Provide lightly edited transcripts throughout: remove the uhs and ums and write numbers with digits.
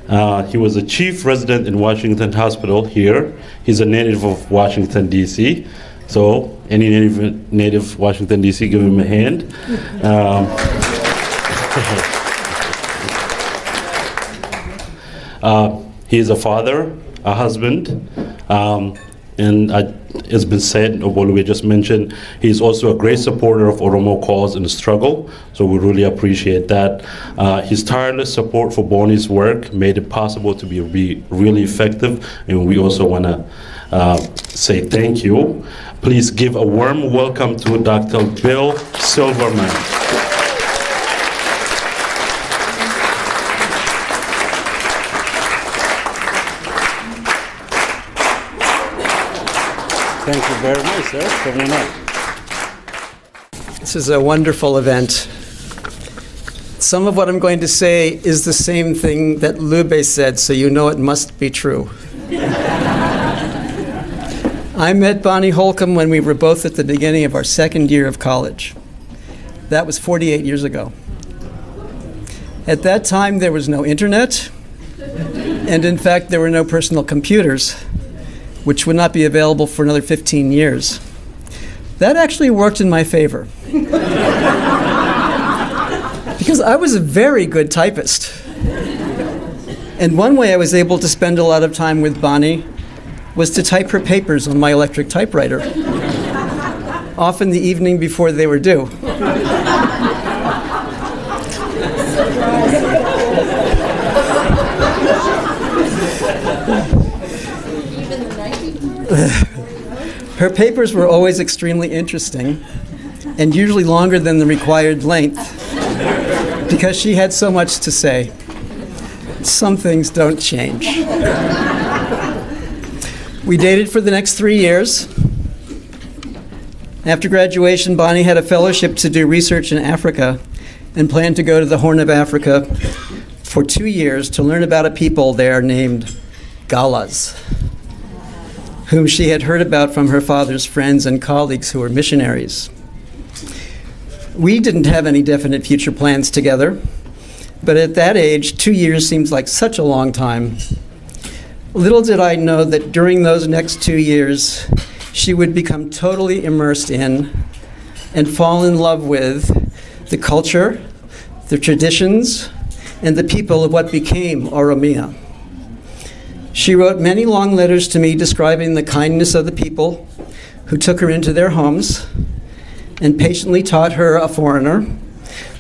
He was a chief resident in Washington Hospital here. He's a native of Washington, D.C. So any native Washington, D.C., give him a hand. He is a father, a husband, and it's been said, or what we just mentioned, he's also a great supporter of Oromo cause and struggle, so we really appreciate that. His tireless support for Bonnie's work made it possible to be really effective, and we also want to say thank you. Please give a warm welcome to Dr. Bill Silverman. Thank you very much, sir. Come on up. This is a wonderful event. Some of what I'm going to say is the same thing that Lube said, so you know it must be true. I met Bonnie Holcomb when we were both at the beginning of our second year of college. That was 48 years ago. At that time, there was no internet, and in fact, there were no personal computers, which would not be available for another 15 years. That actually worked in my favor. Because I was a very good typist. And one way I was able to spend a lot of time with Bonnie was to type her papers on my electric typewriter, often the evening before they were due. Her papers were always extremely interesting and usually longer than the required length because she had so much to say. Some things don't change. We dated for the next 3 years. After graduation, Bonnie had a fellowship to do research in Africa and planned to go to the Horn of Africa for 2 years to learn about a people there named Galas, whom she had heard about from her father's friends and colleagues who were missionaries. We didn't have any definite future plans together, but at that age, 2 years seems like such a long time. Little did I know that during those next 2 years, she would become totally immersed in and fall in love with the culture, the traditions, and the people of what became Oromia. She wrote many long letters to me describing the kindness of the people who took her into their homes and patiently taught her, a foreigner,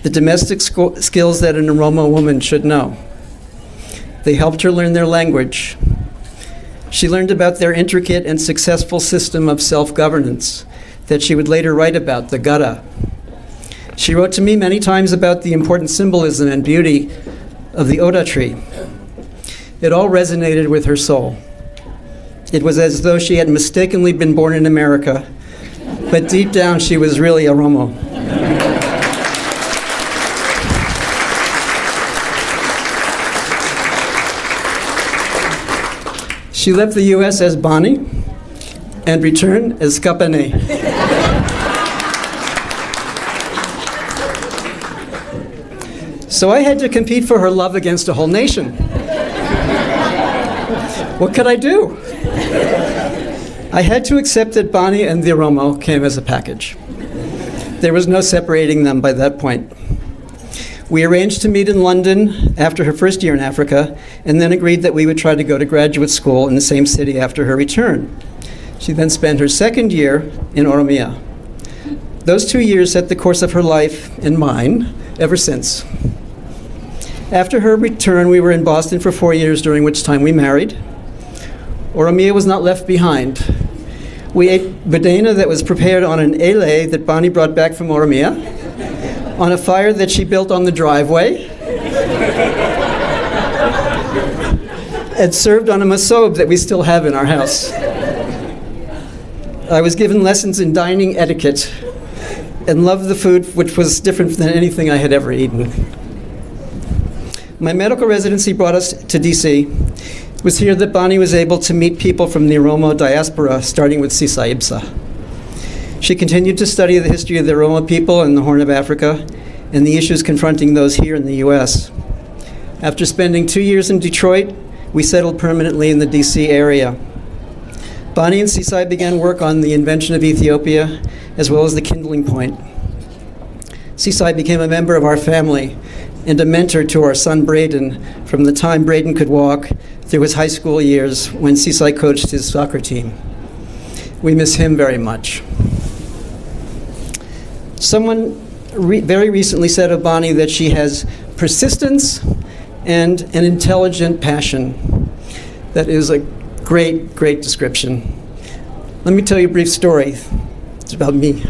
the domestic skills that an Oromo woman should know. They helped her learn their language. She learned about their intricate and successful system of self-governance that she would later write about, the Gada. She wrote to me many times about the important symbolism and beauty of the Oda tree. It all resonated with her soul. It was as though she had mistakenly been born in America, but deep down she was really Oromo. She left the US as Bonnie and returned as Kapane. So I had to compete for her love against a whole nation. What could I do? I had to accept that Bonnie and the Oromo came as a package. There was no separating them by that point. We arranged to meet in London after her first year in Africa, and then agreed that we would try to go to graduate school in the same city after her return. She then spent her second year in Oromia. Those 2 years set the course of her life and mine ever since. After her return, we were in Boston for 4 years, during which time we married. Oromia was not left behind. We ate budena that was prepared on an ele that Bonnie brought back from Oromia, on a fire that she built on the driveway, and served on a masob that we still have in our house. I was given lessons in dining etiquette and loved the food, which was different than anything I had ever eaten. My medical residency brought us to DC. It was here that Bonnie was able to meet people from the Oromo diaspora, starting with Sisa Ibsa. She continued to study the history of the Oromo people in the Horn of Africa and the issues confronting those here in the US. After spending 2 years in Detroit, we settled permanently in the DC area. Bonnie and Seaside began work on the invention of Ethiopia, as well as the kindling point. Seaside became a member of our family and a mentor to our son Braden from the time Braden could walk through his high school years when Seaside coached his soccer team. We miss him very much. Someone very recently said of Bonnie that she has persistence and an intelligent passion. That is a great, great description. Let me tell you a brief story. It's about me,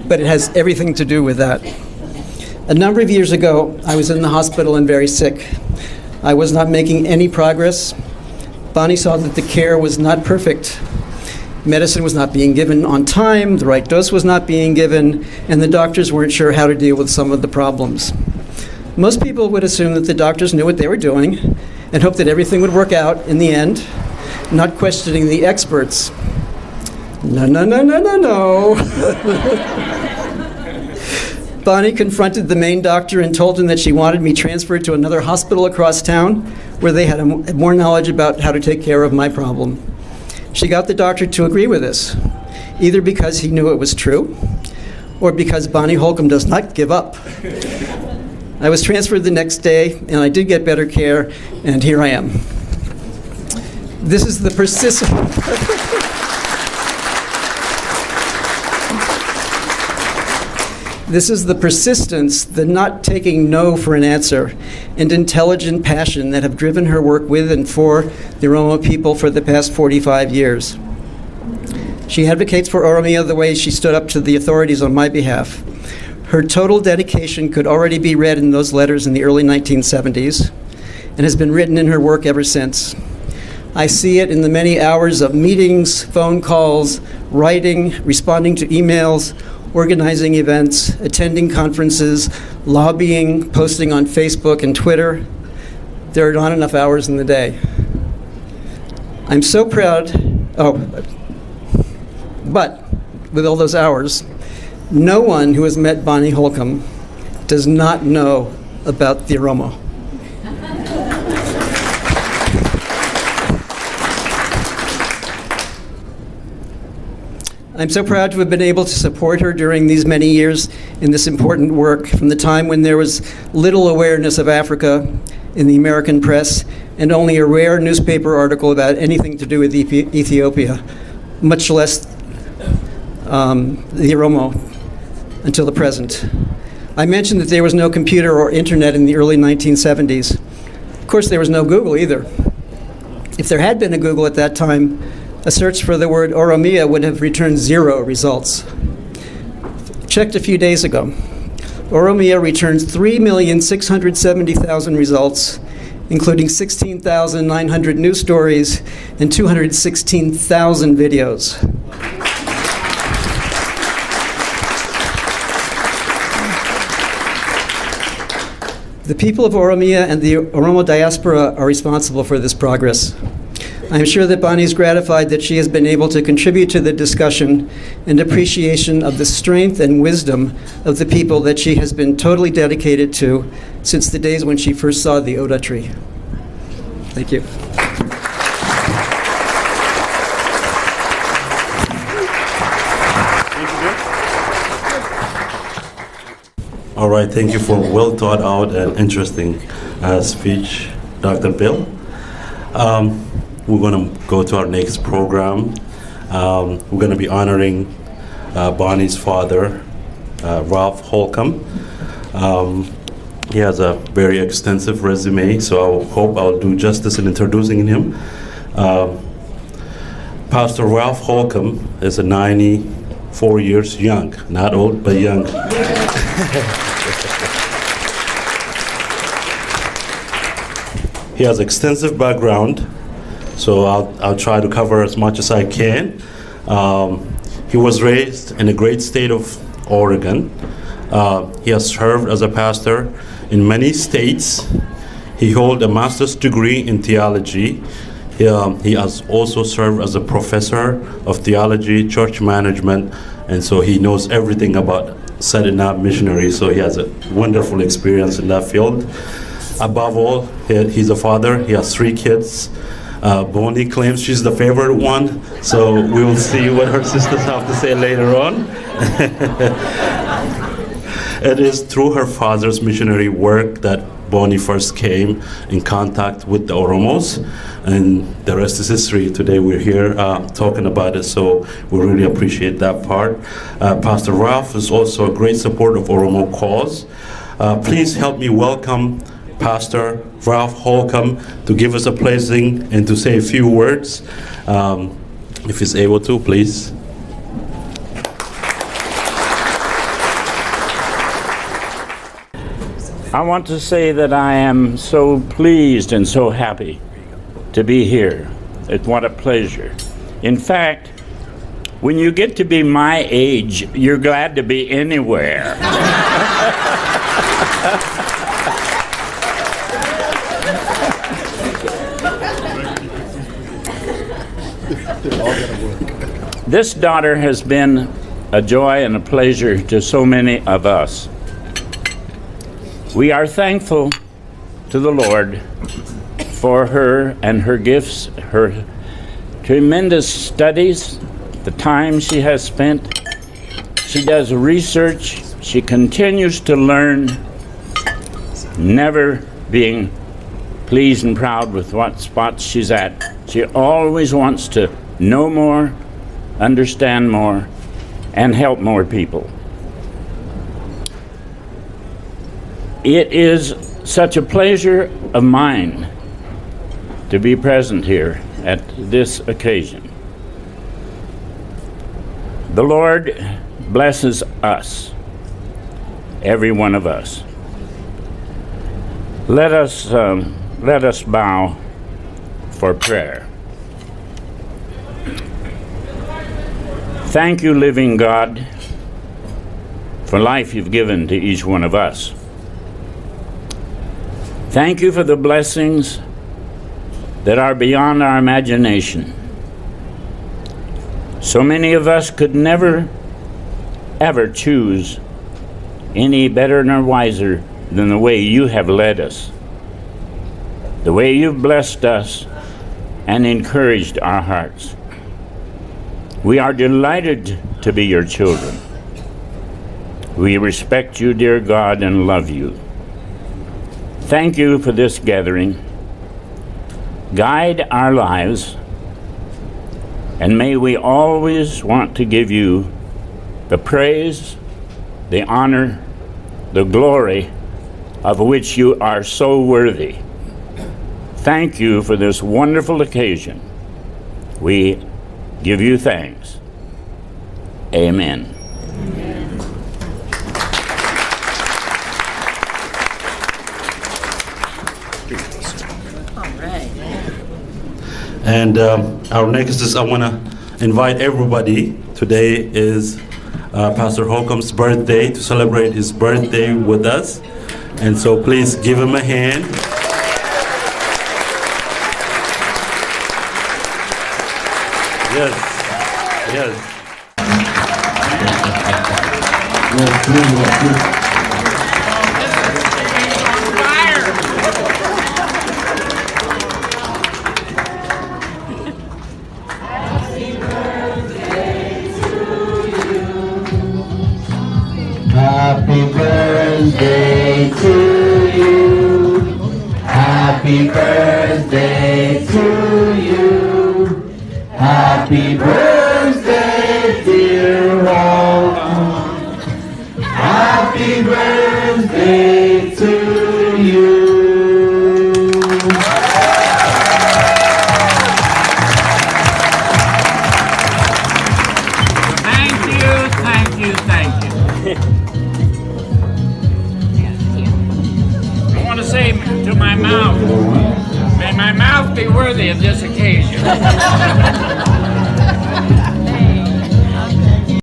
but it has everything to do with that. A number of years ago, I was in the hospital and very sick. I was not making any progress. Bonnie saw that the care was not perfect. Medicine was not being given on time, the right dose was not being given, and the doctors weren't sure how to deal with some of the problems. Most people would assume that the doctors knew what they were doing and hoped that everything would work out in the end, not questioning the experts. No, no, no, no, no, no. Bonnie confronted the main doctor and told him that she wanted me transferred to another hospital across town where they had more knowledge about how to take care of my problem. She got the doctor to agree with this, either because he knew it was true or because Bonnie Holcomb does not give up. I was transferred the next day, and I did get better care, and here I am. This is the This is the persistence, the not taking no for an answer, and intelligent passion that have driven her work with and for the Oromo people for the past 45 years. She advocates for Oromia the way she stood up to the authorities on my behalf. Her total dedication could already be read in those letters in the early 1970s and has been written in her work ever since. I see it in the many hours of meetings, phone calls, writing, responding to emails, organizing events, attending conferences, lobbying, posting on Facebook and Twitter. There are not enough hours in the day. I'm so proud, but with all those hours, no one who has met Bonnie Holcomb does not know about the Oromo. I'm so proud to have been able to support her during these many years in this important work, from the time when there was little awareness of Africa in the American press and only a rare newspaper article about anything to do with Ethiopia, much less the Oromo, until the present. I mentioned that there was no computer or internet in the early 1970s. Of course, there was no Google either. If there had been a Google at that time, a search for the word Oromia would have returned 0 results. Checked a few days ago. Oromia returns 3,670,000 results, including 16,900 news stories and 216,000 videos. The people of Oromia and the Oromo diaspora are responsible for this progress. I'm sure that Bonnie is gratified that she has been able to contribute to the discussion and appreciation of the strength and wisdom of the people that she has been totally dedicated to since the days when she first saw the Oda tree. Thank you. All right, thank you for a well thought out and interesting speech, Dr. Bill. We're going to go to our next program. We're going to be honoring Bonnie's father, Ralph Holcomb. He has a very extensive resume, so I hope I'll do justice in introducing him. Pastor Ralph Holcomb is 94 years young, not old, but young. He has extensive background, so I'll try to cover as much as I can. He was raised in the great state of Oregon. He has served as a pastor in many states. He holds a master's degree in theology. He has also served as a professor of theology, church management, and so he knows everything about setting up missionaries, so he has a wonderful experience in that field. above all, he's a father. He has 3 kids. Bonnie claims she's the favorite one, so we will see what her sisters have to say later on. It is through her father's missionary work that Bonnie first came in contact with the Oromos, and the rest is history. Today we're here talking about it, so we really appreciate that part. Pastor Ralph is also a great supporter of Oromo cause. Please help me welcome Pastor Ralph Holcomb to give us a blessing and to say a few words. If he's able to, please. I want to say that I am so pleased and so happy to be here. What a pleasure. In fact, when you get to be my age, you're glad to be anywhere. This daughter has been a joy and a pleasure to so many of us. We are thankful to the Lord for her and her gifts, her tremendous studies, the time she has spent. She does research. She continues to learn, never being pleased and proud with what spots she's at. She always wants to know more, understand more, and help more people. It is such a pleasure of mine to be present here at this occasion. The Lord blesses us, every one of us. Let us bow for prayer. Thank you, living God, for life you've given to each one of us. Thank you for the blessings that are beyond our imagination. So many of us could never, ever choose any better nor wiser than the way you have led us, the way you've blessed us and encouraged our hearts. We are delighted to be your children. We respect you, dear God, and love you. Thank you for this gathering. Guide our lives, and may we always want to give you the praise, the honor, the glory of which you are so worthy. Thank you for this wonderful occasion. We give you thanks. Amen. And our next is, I want to invite everybody. Today is Pastor Holcomb's birthday, to celebrate his birthday with us. And so please give him a hand. Yes, yes. Happy birthday to you. Happy birthday to you. Happy birthday, dear Oromo. Happy birthday to you. Thank you. I want to say to my mouth, may my mouth be worthy of this occasion.